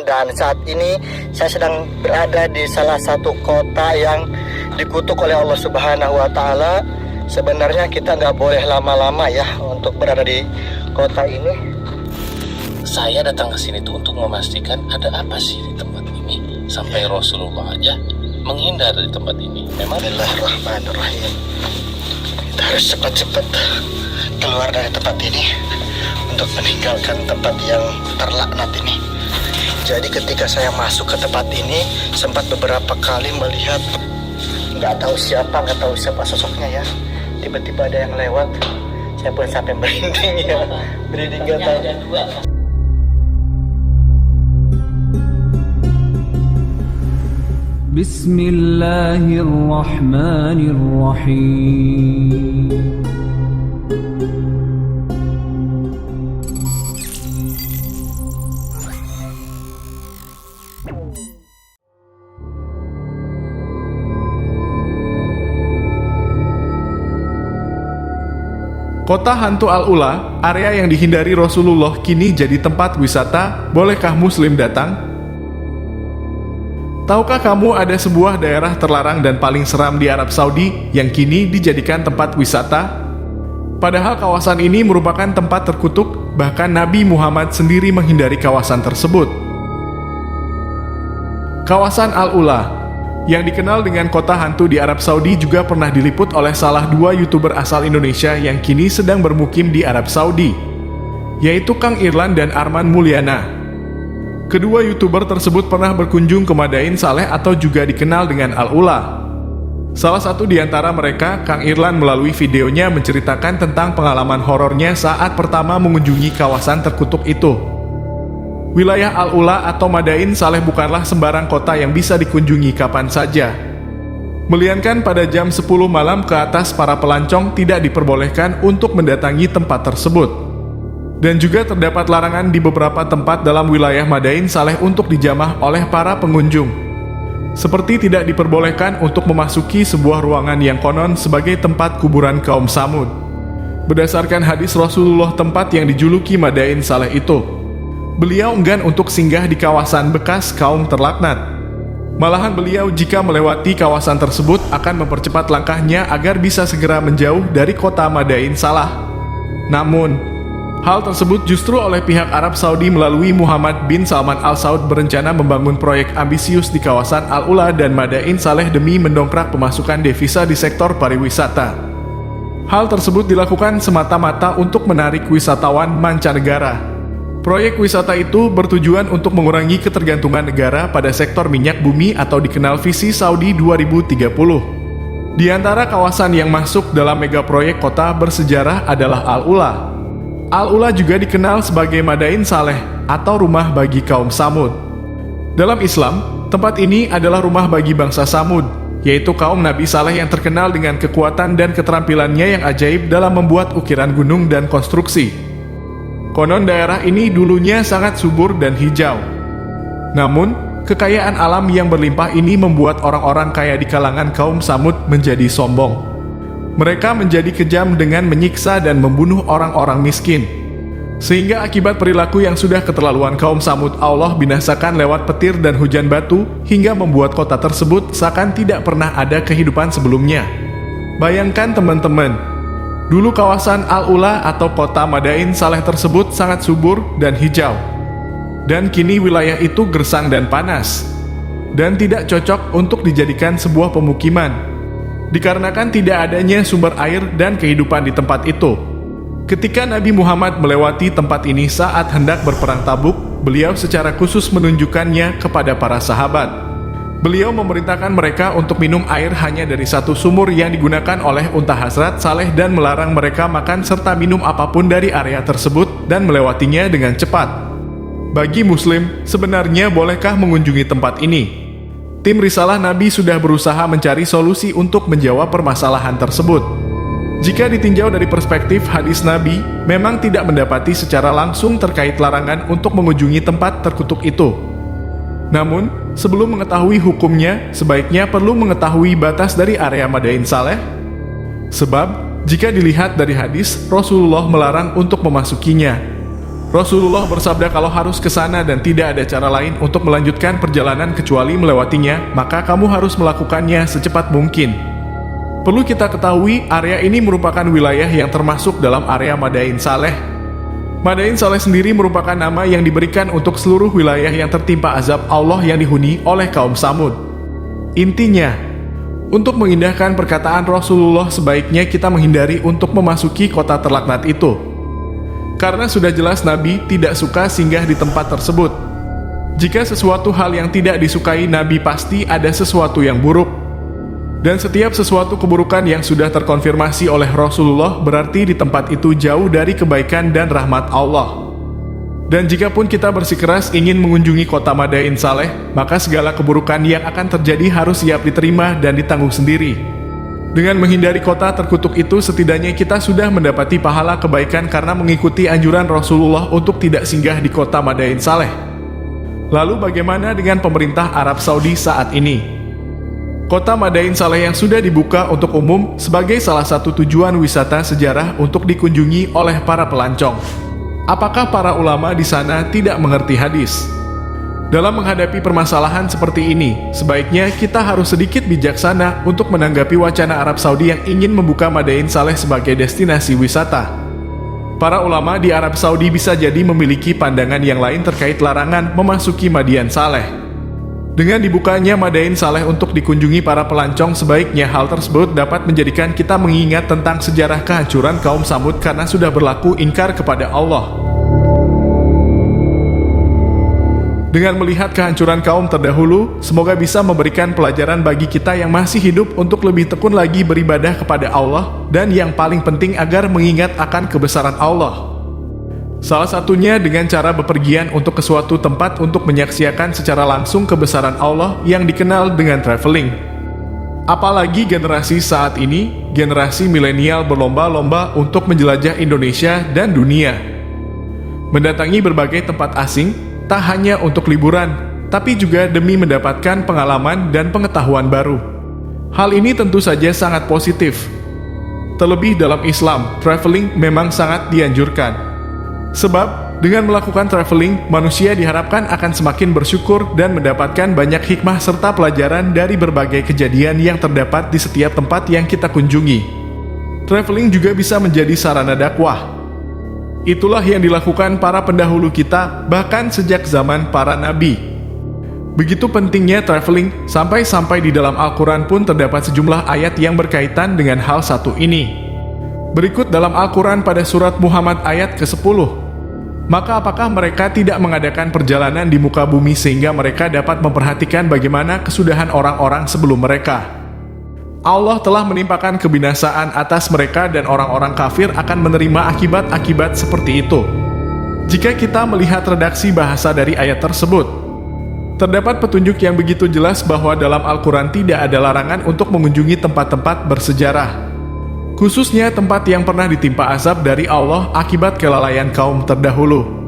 Dan saat ini saya sedang berada di salah satu kota yang dikutuk oleh Allah Subhanahu wa Ta'ala. Sebenarnya kita nggak boleh lama-lama ya untuk berada di kota ini. Saya datang ke sini tuh untuk memastikan ada apa sih di tempat ini sampai Rasulullah aja menghindar dari tempat ini. Memang Bismillahirrahmanirrahim. Kita harus cepat-cepat keluar dari tempat ini untuk meninggalkan tempat yang terlaknat ini. Jadi ketika saya masuk ke tempat ini, sempat beberapa kali melihat nggak tahu siapa sosoknya ya. Tiba-tiba ada yang lewat, saya pun sampai merinding ya, merinding nggak tahu. Bismillahirrahmanirrahim. Kota Hantu Al-Ula, area yang dihindari Rasulullah, kini jadi tempat wisata. Bolehkah Muslim datang? Tahukah kamu ada sebuah daerah terlarang dan paling seram di Arab Saudi yang kini dijadikan tempat wisata? Padahal kawasan ini merupakan tempat terkutuk, bahkan Nabi Muhammad sendiri menghindari kawasan tersebut. Kawasan Al-Ula yang dikenal dengan kota hantu di Arab Saudi juga pernah diliput oleh salah dua YouTuber asal Indonesia yang kini sedang bermukim di Arab Saudi, yaitu Kang Irlan dan Arman Mulyana. Kedua YouTuber tersebut pernah berkunjung ke Madain Saleh atau juga dikenal dengan Al-Ula. Salah satu di antara mereka, Kang Irlan, melalui videonya menceritakan tentang pengalaman horornya saat pertama mengunjungi kawasan terkutuk itu. Wilayah Al-Ula atau Madain Saleh bukanlah sembarang kota yang bisa dikunjungi kapan saja. Melainkan pada jam 10 malam ke atas para pelancong tidak diperbolehkan untuk mendatangi tempat tersebut. Dan juga terdapat larangan di beberapa tempat dalam wilayah Madain Saleh untuk dijamah oleh para pengunjung. Seperti tidak diperbolehkan untuk memasuki sebuah ruangan yang konon sebagai tempat kuburan kaum Samud. Berdasarkan hadis Rasulullah, tempat yang dijuluki Madain Saleh itu, beliau enggan untuk singgah di kawasan bekas kaum terlaknat. Malahan beliau jika melewati kawasan tersebut akan mempercepat langkahnya agar bisa segera menjauh dari kota Madain Saleh. Namun, hal tersebut justru oleh pihak Arab Saudi melalui Muhammad bin Salman Al Saud berencana membangun proyek ambisius di kawasan Al-Ula dan Madain Saleh demi mendongkrak pemasukan devisa di sektor pariwisata. Hal tersebut dilakukan semata-mata untuk menarik wisatawan mancanegara. Proyek wisata itu bertujuan untuk mengurangi ketergantungan negara pada sektor minyak bumi atau dikenal Visi Saudi 2030. Di antara kawasan yang masuk dalam mega proyek kota bersejarah adalah Al-Ula. Al-Ula juga dikenal sebagai Madain Saleh atau rumah bagi kaum Samud. Dalam Islam, tempat ini adalah rumah bagi bangsa Samud, yaitu kaum Nabi Saleh yang terkenal dengan kekuatan dan keterampilannya yang ajaib dalam membuat ukiran gunung dan konstruksi. Konon daerah ini dulunya sangat subur dan hijau. Namun, kekayaan alam yang berlimpah ini membuat orang-orang kaya di kalangan kaum Samud menjadi sombong. Mereka menjadi kejam dengan menyiksa dan membunuh orang-orang miskin. Sehingga akibat perilaku yang sudah keterlaluan kaum Samud, Allah binasakan lewat petir dan hujan batu hingga membuat kota tersebut seakan tidak pernah ada kehidupan sebelumnya. Bayangkan teman-teman, dulu kawasan Al-Ula atau kota Madain Saleh tersebut sangat subur dan hijau. Dan kini wilayah itu gersang dan panas. Dan tidak cocok untuk dijadikan sebuah pemukiman. Dikarenakan tidak adanya sumber air dan kehidupan di tempat itu. Ketika Nabi Muhammad melewati tempat ini saat hendak berperang Tabuk, beliau secara khusus menunjukkannya kepada para sahabat. Beliau memerintahkan mereka untuk minum air hanya dari satu sumur yang digunakan oleh unta Hazrat Saleh dan melarang mereka makan serta minum apapun dari area tersebut dan melewatinya dengan cepat. Bagi Muslim, sebenarnya bolehkah mengunjungi tempat ini? Tim Risalah Nabi sudah berusaha mencari solusi untuk menjawab permasalahan tersebut. Jika ditinjau dari perspektif hadis Nabi, memang tidak mendapati secara langsung terkait larangan untuk mengunjungi tempat terkutuk itu. Namun, sebelum mengetahui hukumnya, sebaiknya perlu mengetahui batas dari area Madain Saleh. Sebab, jika dilihat dari hadis, Rasulullah melarang untuk memasukinya. Rasulullah bersabda kalau harus ke sana dan tidak ada cara lain untuk melanjutkan perjalanan kecuali melewatinya, maka kamu harus melakukannya secepat mungkin. Perlu kita ketahui, area ini merupakan wilayah yang termasuk dalam area Madain Saleh. Madain Saleh sendiri merupakan nama yang diberikan untuk seluruh wilayah yang tertimpa azab Allah yang dihuni oleh kaum Samud. Intinya, untuk mengindahkan perkataan Rasulullah, sebaiknya kita menghindari untuk memasuki kota terlaknat itu. Karena sudah jelas Nabi tidak suka singgah di tempat tersebut. Jika sesuatu hal yang tidak disukai Nabi, pasti ada sesuatu yang buruk. Dan setiap sesuatu keburukan yang sudah terkonfirmasi oleh Rasulullah berarti di tempat itu jauh dari kebaikan dan rahmat Allah. Dan jika pun kita bersikeras ingin mengunjungi kota Madain Saleh, maka segala keburukan yang akan terjadi harus siap diterima dan ditanggung sendiri. Dengan menghindari kota terkutuk itu, setidaknya kita sudah mendapati pahala kebaikan karena mengikuti anjuran Rasulullah untuk tidak singgah di kota Madain Saleh. Lalu bagaimana dengan pemerintah Arab Saudi saat ini? Kota Madain Saleh yang sudah dibuka untuk umum sebagai salah satu tujuan wisata sejarah untuk dikunjungi oleh para pelancong. Apakah para ulama di sana tidak mengerti hadis? Dalam menghadapi permasalahan seperti ini, sebaiknya kita harus sedikit bijaksana untuk menanggapi wacana Arab Saudi yang ingin membuka Madain Saleh sebagai destinasi wisata. Para ulama di Arab Saudi bisa jadi memiliki pandangan yang lain terkait larangan memasuki Madain Saleh. Dengan dibukanya Madain Saleh untuk dikunjungi para pelancong, sebaiknya hal tersebut dapat menjadikan kita mengingat tentang sejarah kehancuran kaum Samud karena sudah berlaku ingkar kepada Allah. Dengan melihat kehancuran kaum terdahulu, semoga bisa memberikan pelajaran bagi kita yang masih hidup untuk lebih tekun lagi beribadah kepada Allah, dan yang paling penting agar mengingat akan kebesaran Allah. Salah satunya dengan cara bepergian untuk ke suatu tempat untuk menyaksikan secara langsung kebesaran Allah yang dikenal dengan traveling. Apalagi generasi saat ini, generasi milenial berlomba-lomba untuk menjelajah Indonesia dan dunia. Mendatangi berbagai tempat asing, tak hanya untuk liburan, tapi juga demi mendapatkan pengalaman dan pengetahuan baru. Hal ini tentu saja sangat positif. Terlebih dalam Islam, traveling memang sangat dianjurkan. Sebab, dengan melakukan traveling, manusia diharapkan akan semakin bersyukur dan mendapatkan banyak hikmah serta pelajaran dari berbagai kejadian yang terdapat di setiap tempat yang kita kunjungi. Traveling juga bisa menjadi sarana dakwah. Itulah yang dilakukan para pendahulu kita, bahkan sejak zaman para nabi. Begitu pentingnya traveling, sampai-sampai di dalam Al-Quran pun terdapat sejumlah ayat yang berkaitan dengan hal satu ini. Berikut dalam Al-Quran pada surat Muhammad ayat ke-10. Maka apakah mereka tidak mengadakan perjalanan di muka bumi sehingga mereka dapat memperhatikan bagaimana kesudahan orang-orang sebelum mereka? Allah telah menimpakan kebinasaan atas mereka dan orang-orang kafir akan menerima akibat-akibat seperti itu. Jika kita melihat redaksi bahasa dari ayat tersebut, terdapat petunjuk yang begitu jelas bahwa dalam Al-Quran tidak ada larangan untuk mengunjungi tempat-tempat bersejarah. Khususnya tempat yang pernah ditimpa azab dari Allah akibat kelalaian kaum terdahulu.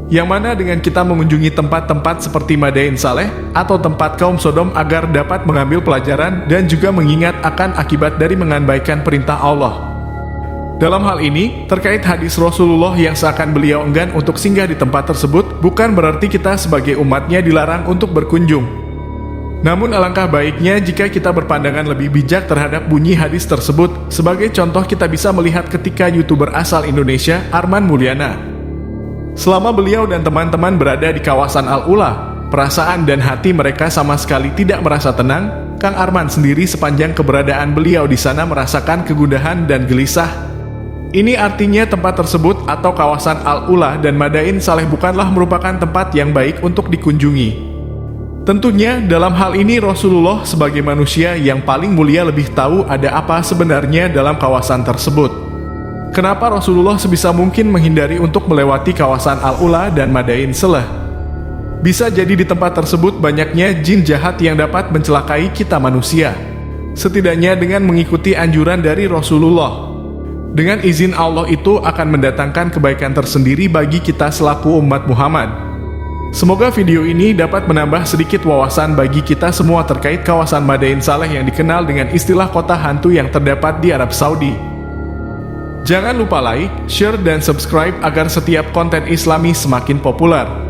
Yang mana dengan kita mengunjungi tempat-tempat seperti Madain Saleh atau tempat kaum Sodom agar dapat mengambil pelajaran dan juga mengingat akan akibat dari mengabaikan perintah Allah. Dalam hal ini, terkait hadis Rasulullah yang seakan beliau enggan untuk singgah di tempat tersebut, bukan berarti kita sebagai umatnya dilarang untuk berkunjung. Namun alangkah baiknya jika kita berpandangan lebih bijak terhadap bunyi hadis tersebut. Sebagai contoh, kita bisa melihat ketika YouTuber asal Indonesia, Arman Mulyana. Selama beliau dan teman-teman berada di kawasan Al-Ula, perasaan dan hati mereka sama sekali tidak merasa tenang. Kang Arman sendiri sepanjang keberadaan beliau di sana merasakan kegundahan dan gelisah. Ini artinya tempat tersebut atau kawasan Al-Ula dan Madain Saleh bukanlah merupakan tempat yang baik untuk dikunjungi. Tentunya dalam hal ini Rasulullah sebagai manusia yang paling mulia lebih tahu ada apa sebenarnya dalam kawasan tersebut. Kenapa Rasulullah sebisa mungkin menghindari untuk melewati kawasan Al-Ula dan Madain Saleh? Bisa jadi di tempat tersebut banyaknya jin jahat yang dapat mencelakai kita manusia. Setidaknya dengan mengikuti anjuran dari Rasulullah. Dengan izin Allah itu akan mendatangkan kebaikan tersendiri bagi kita selaku umat Muhammad. Semoga video ini dapat menambah sedikit wawasan bagi kita semua terkait kawasan Madain Saleh yang dikenal dengan istilah kota hantu yang terdapat di Arab Saudi. Jangan lupa like, share, dan subscribe agar setiap konten Islami semakin populer.